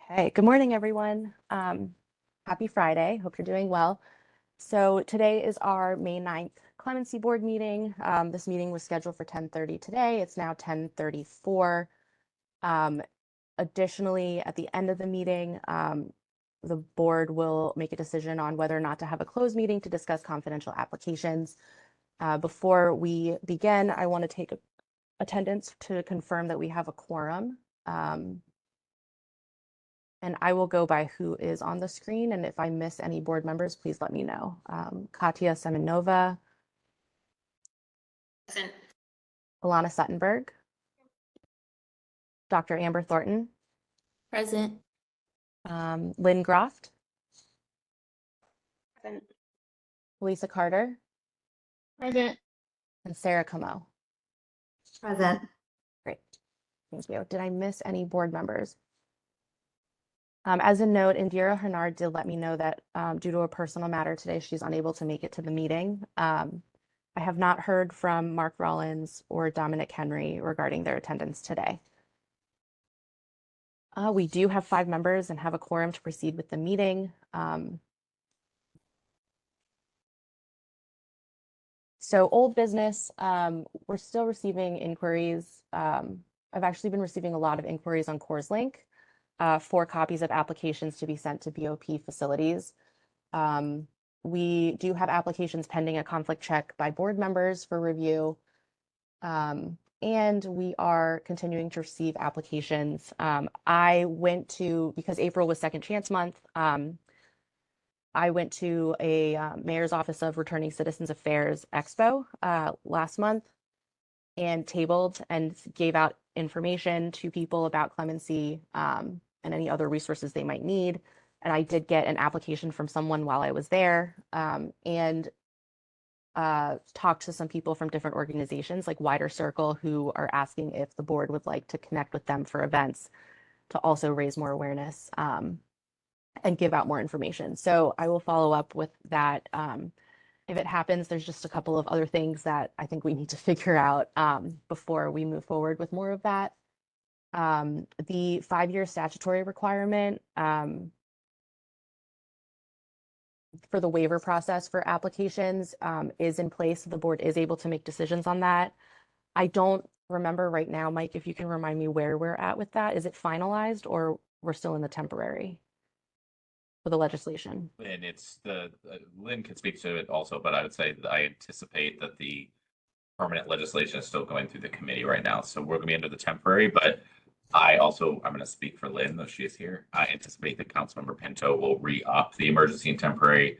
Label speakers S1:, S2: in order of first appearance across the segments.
S1: Hey, good morning, everyone. Happy Friday. Hope you're doing well. So today is our May 9th Clemency Board meeting. This meeting was scheduled for 10:30 today. It's now 10:34. Additionally, at the end of the meeting, the board will make a decision on whether or not to have a closed meeting to discuss confidential applications. Before we begin, I want to take attendance to confirm that we have a quorum. And I will go by who is on the screen. And if I miss any board members, please let me know. Katya Semenova,
S2: Present.
S1: Alana Suttenberg, Dr. Amber Thornton,
S2: Present.
S1: Lynn Groft,
S2: Present.
S1: Lisa Carter,
S2: Present.
S1: and Sarah Como.
S2: Present.
S1: Great. Thank you. Did I miss any board members? As a note, Indira Hernard did let me know that due to a personal matter today, she's unable to make it to the meeting. I have not heard from Mark Rollins or Dominic Henry regarding their attendance today. We do have 5 members and have a quorum to proceed with the meeting. So old business, we're still receiving inquiries. I've actually been receiving a lot of inquiries on CoorsLink. 4 copies of applications to be sent to BOP facilities. We do have applications pending a conflict check by board members for review. And we are continuing to receive applications. Because April was Second Chance Month, I went to a Mayor's Office of Returning Citizens Affairs Expo last month and tabled and gave out information to people about clemency and any other resources they might need. And I did get an application from someone while I was there and talked to some people from different organizations like Wider Circle who are asking if the board would like to connect with them for events to also raise more awareness and give out more information. So I will follow up with that. If it happens, there's just a couple of other things that I think we need to figure out before we move forward with more of that. The 5-year statutory requirement for the waiver process for applications is in place. The board is able to make decisions on that. I don't remember right now, Mike, if you can remind me where we're at with that. Is it finalized or we're still in the temporary for the legislation?
S3: And it's Lynn can speak to it also, but I would say that I anticipate that the permanent legislation is still going through the committee right now. So we're gonna be under the temporary, but I'm gonna speak for Lynn, though she is here. I anticipate that Councilmember Pinto will re-up the emergency and temporary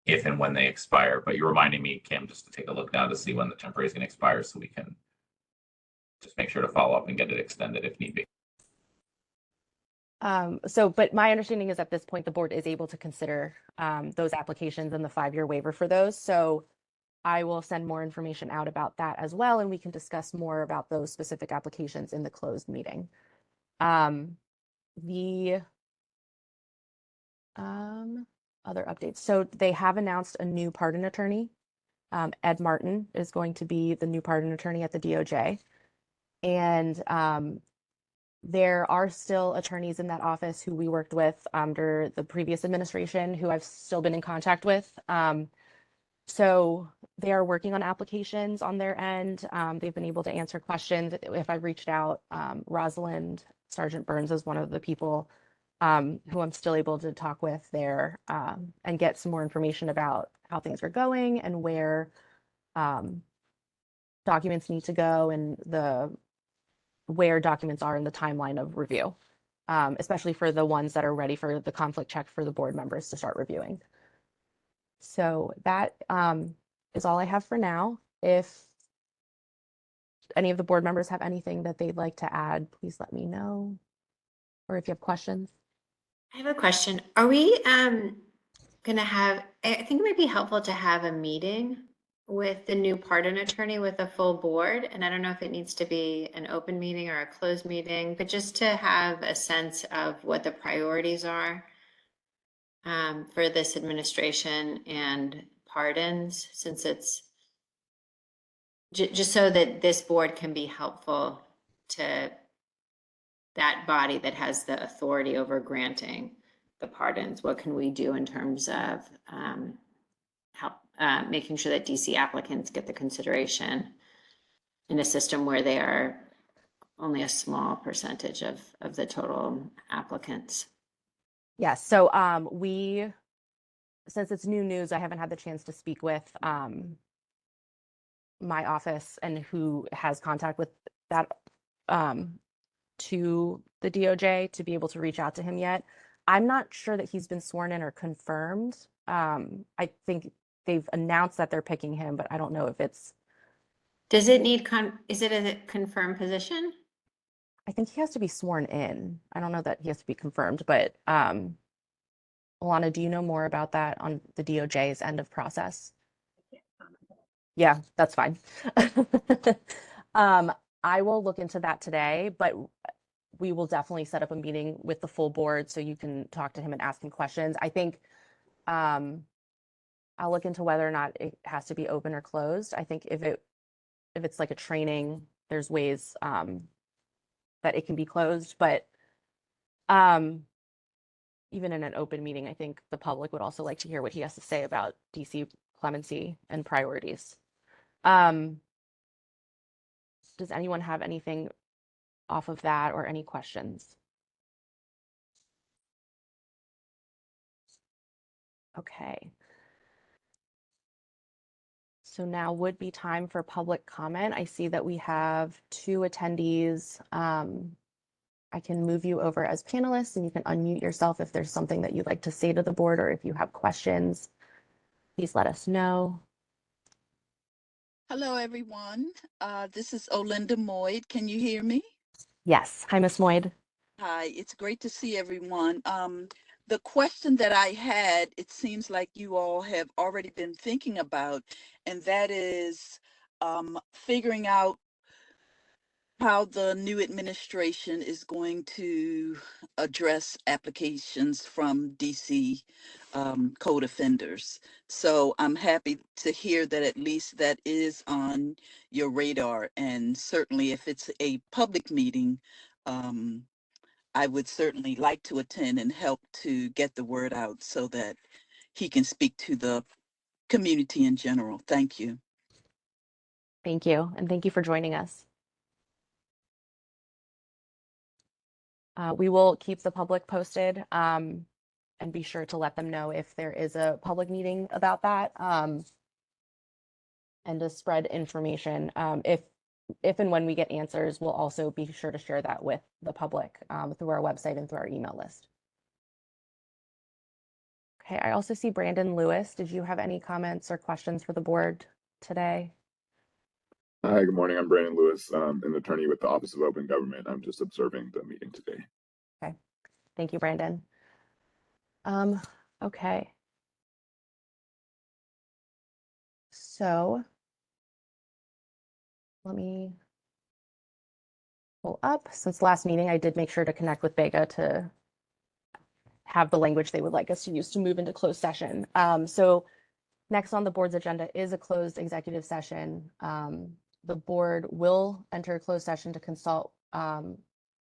S3: if and when they expire. But you're reminding me, Kim, just to take a look now to see when the temporary is gonna expire so we can just make sure to follow up and get it extended if need be.
S1: But my understanding is at this point, the board is able to consider those applications and the 5-year waiver for those. So I will send more information out about that as well, and we can discuss more about those specific applications in the closed meeting. The other updates. So they have announced a new pardon attorney. Ed Martin is going to be the new pardon attorney at the DOJ. And there are still attorneys in that office who we worked with under the previous administration who I've still been in contact with. So they are working on applications on their end. They've been able to answer questions. If I reached out, Rosalind Sergeant Burns is one of the people who I'm still able to talk with there and get some more information about how things are going and where documents need to go and where documents are in the timeline of review, especially for the ones that are ready for the conflict check for the board members to start reviewing. So that is all I have for now. If any of the board members have anything that they'd like to add, please let me know. Or if you have questions.
S2: I have a question. Are we gonna have, I think it might be helpful to have a meeting with the new pardon attorney with a full board. And I don't know if it needs to be an open meeting or a closed meeting, but just to have a sense of what the priorities are for this administration and pardons, since it's just so that this board can be helpful to that body that has the authority over granting the pardons, what can we do in terms of help making sure that DC applicants get the consideration in a system where they are only a small percentage of the total applicants?
S1: Yes. So since it's new news, I haven't had the chance to speak with my office and who has contact with that to the DOJ to be able to reach out to him yet. I'm not sure that he's been sworn in or confirmed. I think they've announced that they're picking him, but I don't know if it's.
S2: Does it need is it a confirmed position?
S1: I think he has to be sworn in. I don't know that he has to be confirmed, but Alana, do you know more about that on the DOJ's end of process? Yeah, that's fine. I will look into that today, but we will definitely set up a meeting with the full board so you can talk to him and ask him questions. I think I'll look into whether or not it has to be open or closed. I think if it's like a training, there's ways that it can be closed, but even in an open meeting, I think the public would also like to hear what he has to say about DC clemency and priorities. Does anyone have anything off of that or any questions? Okay. So now would be time for public comment. I see that we have 2 attendees. I can move you over as panelists and you can unmute yourself if there's something that you'd like to say to the board or if you have questions, please let us know.
S4: Hello, everyone. This is Olinda Moyd. Can you hear me?
S1: Yes. Hi, Ms. Moyd.
S4: Hi, it's great to see everyone. The question that I had, it seems like you all have already been thinking about, and that is figuring out how the new administration is going to address applications from DC code offenders. So I'm happy to hear that at least that is on your radar. And certainly if it's a public meeting, I would certainly like to attend and help to get the word out so that he can speak to the community in general. Thank you.
S1: Thank you. And thank you for joining us. We will keep the public posted and be sure to let them know if there is a public meeting about that and to spread information. If and when we get answers, we'll also be sure to share that with the public through our website and through our email list. Okay, I also see Brandon Lewis. Did you have any comments or questions for the board today?
S5: Hi, good morning. I'm Brandon Lewis, an attorney with the Office of Open Government. I'm just observing the meeting today.
S1: Okay, thank you, Brandon. Okay. So let me pull up. Since last meeting, I did make sure to connect with Vega to have the language they would like us to use to move into closed session. So next on the board's agenda is a closed executive session. The board will enter a closed session to consult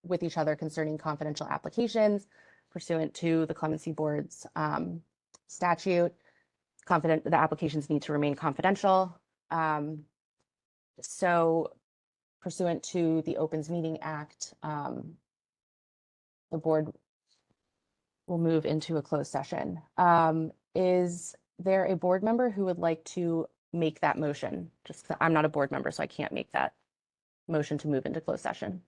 S1: with each other concerning confidential applications pursuant to the Clemency Board's statute. The applications need to remain confidential. So pursuant to the Opens Meeting Act, the board will move into a closed session. Is there a board member who would like to make that motion? Just 'cause I'm not a board member, so I can't make that motion to move into closed session.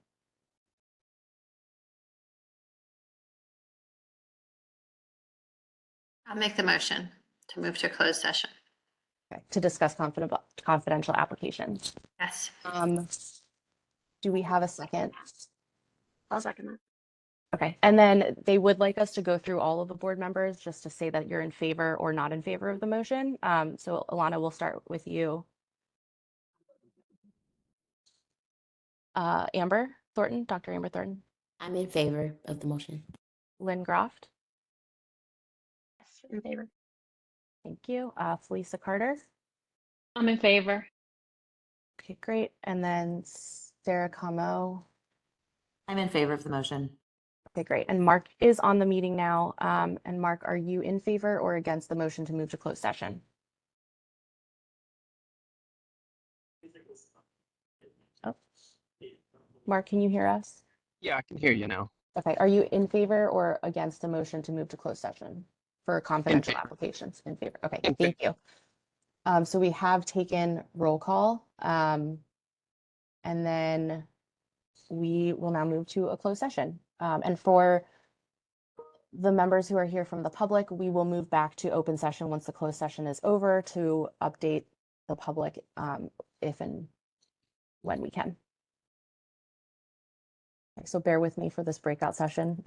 S2: I'll make the motion to move to closed session.
S1: Okay, to discuss confidential applications.
S2: Yes.
S1: Do we have a second?
S2: I'll second that.
S1: Okay, and then they would like us to go through all of the board members just to say that you're in favor or not in favor of the motion. So Alana, we'll start with you. Amber Thornton, Dr. Amber Thornton.
S6: I'm in favor of the motion.
S1: Lynn Groft.
S6: Yes, in favor.
S1: Thank you. Felisa Carter.
S6: I'm in favor.
S1: Okay, great. And then Sarah Como.
S7: I'm in favor of the motion.
S1: Okay, great. And Mark is on the meeting now. And Mark, are you in favor or against the motion to move to closed session? Oh, Mark, can you hear us?
S8: Yeah, I can hear you now.
S1: Okay, are you in favor or against the motion to move to closed session for confidential
S8: favor.
S1: applications? In favor. Okay,
S8: In
S1: thank you. So we have taken roll call, and then we will now move to a closed session. And for the members who are here from the public, we will move back to open session once the closed session is over to update the public if and when we can. Okay, so bear with me for this breakout session.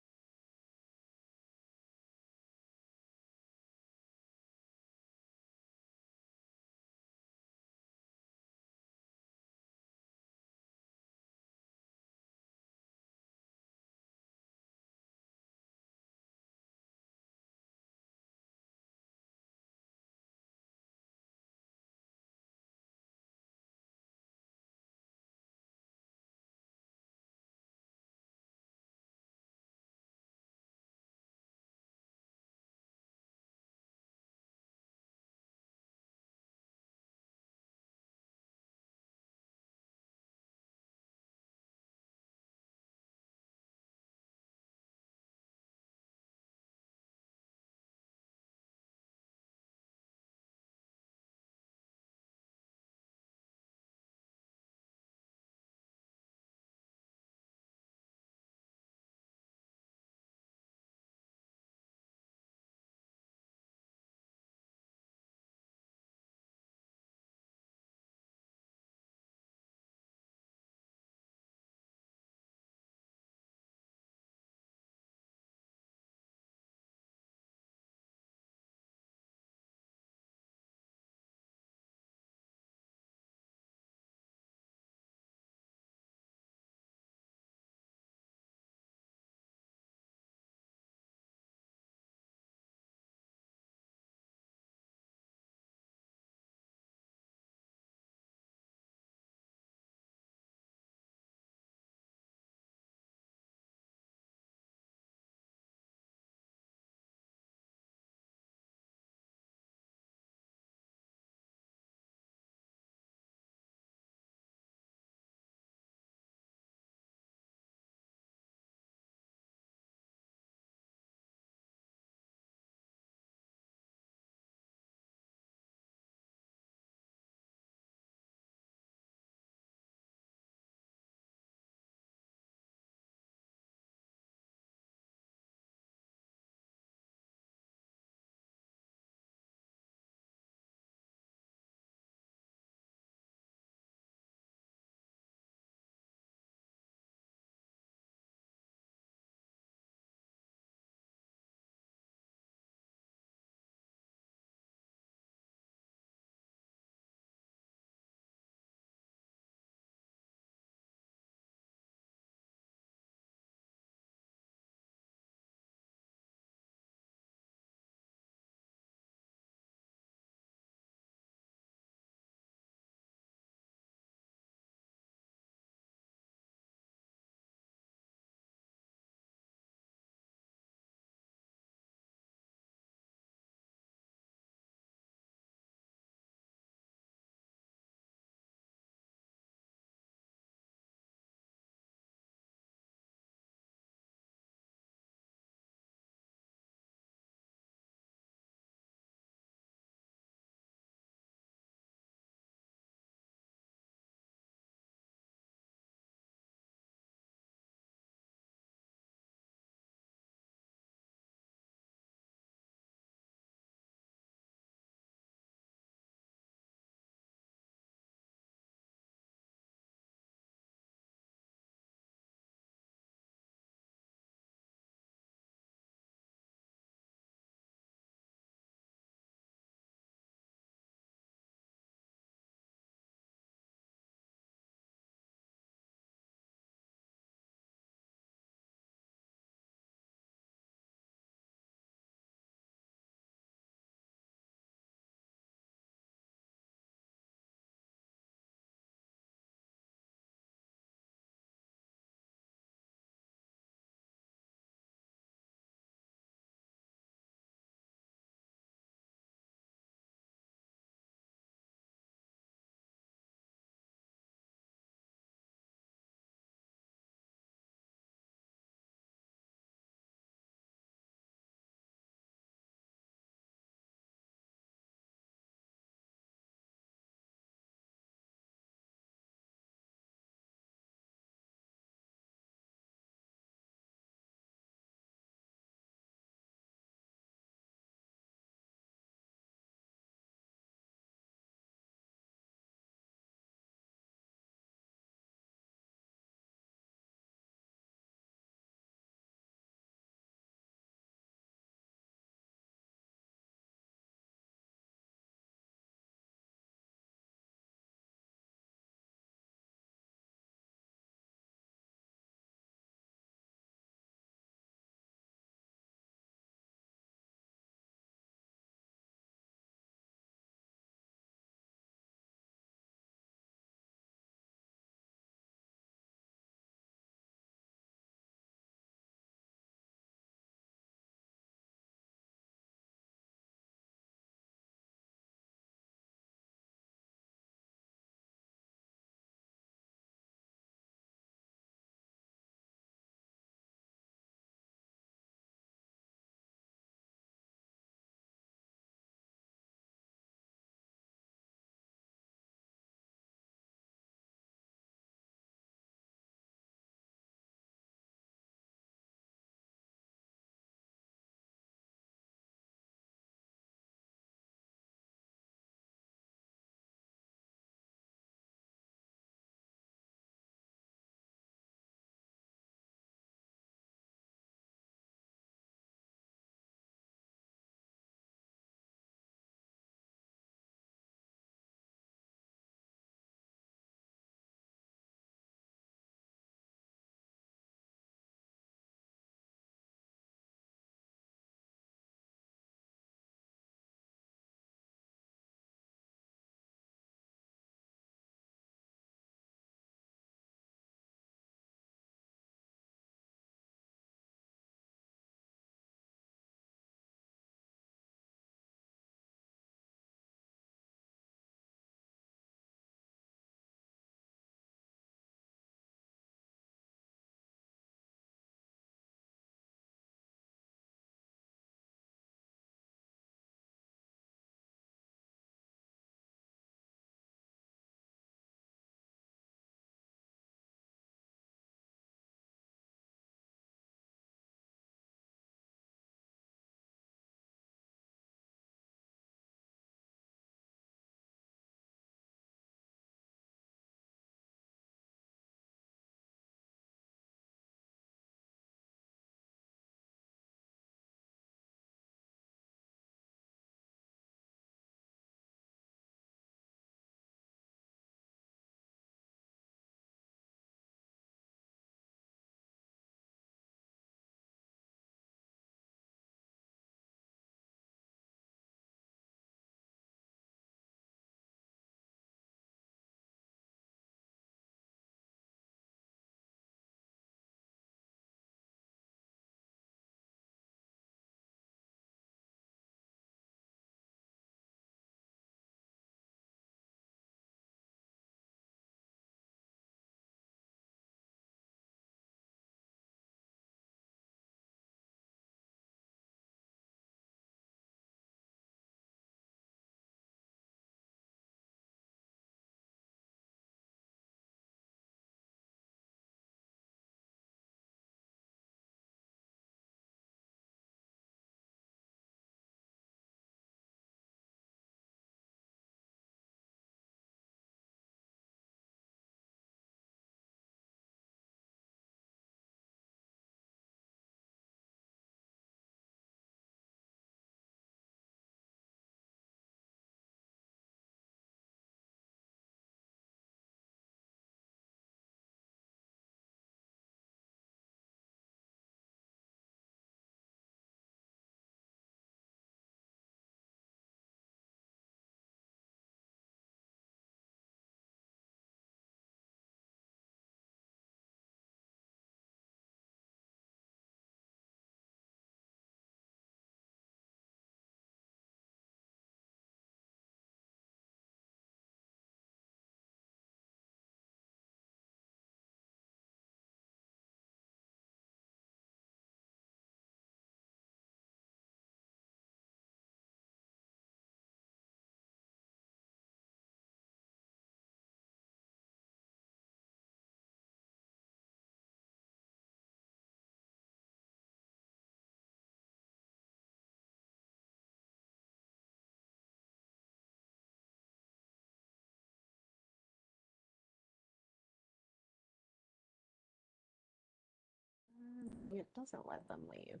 S1: It doesn't let them leave.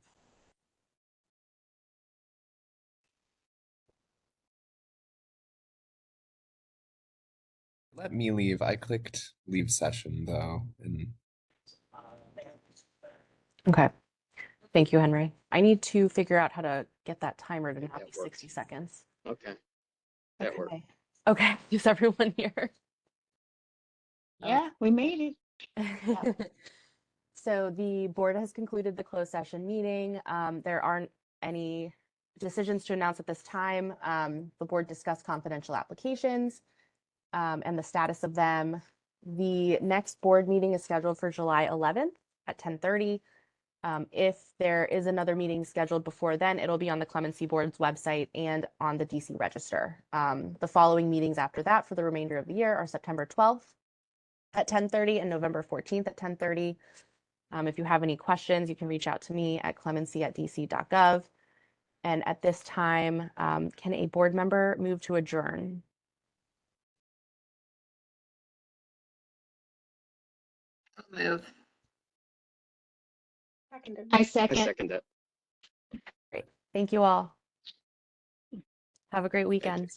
S7: Let me leave. I clicked leave session though, and
S1: Okay. Thank you, Henry. I need to figure out how to get that timer to not
S8: That
S1: be 60
S8: works.
S1: seconds.
S8: Okay. That worked.
S1: Okay. Okay. Is everyone here?
S9: Yeah, we made it.
S1: So the board has concluded the closed session meeting. There aren't any decisions to announce at this time. The board discussed confidential applications and the status of them. The next board meeting is scheduled for July 11th at 10:30. If there is another meeting scheduled before then, it'll be on the Clemency Board's website and on the DC Register. The following meetings after that for the remainder of the year are September 12th at 10:30 and November 14th at 10:30. If you have any questions, you can reach out to me at clemency@dc.gov. And at this time, can a board member move to adjourn?
S2: I'll move.
S9: I
S8: I
S9: second.
S8: second that.
S1: Great. Thank you all. Have a great
S8: you.
S1: weekend.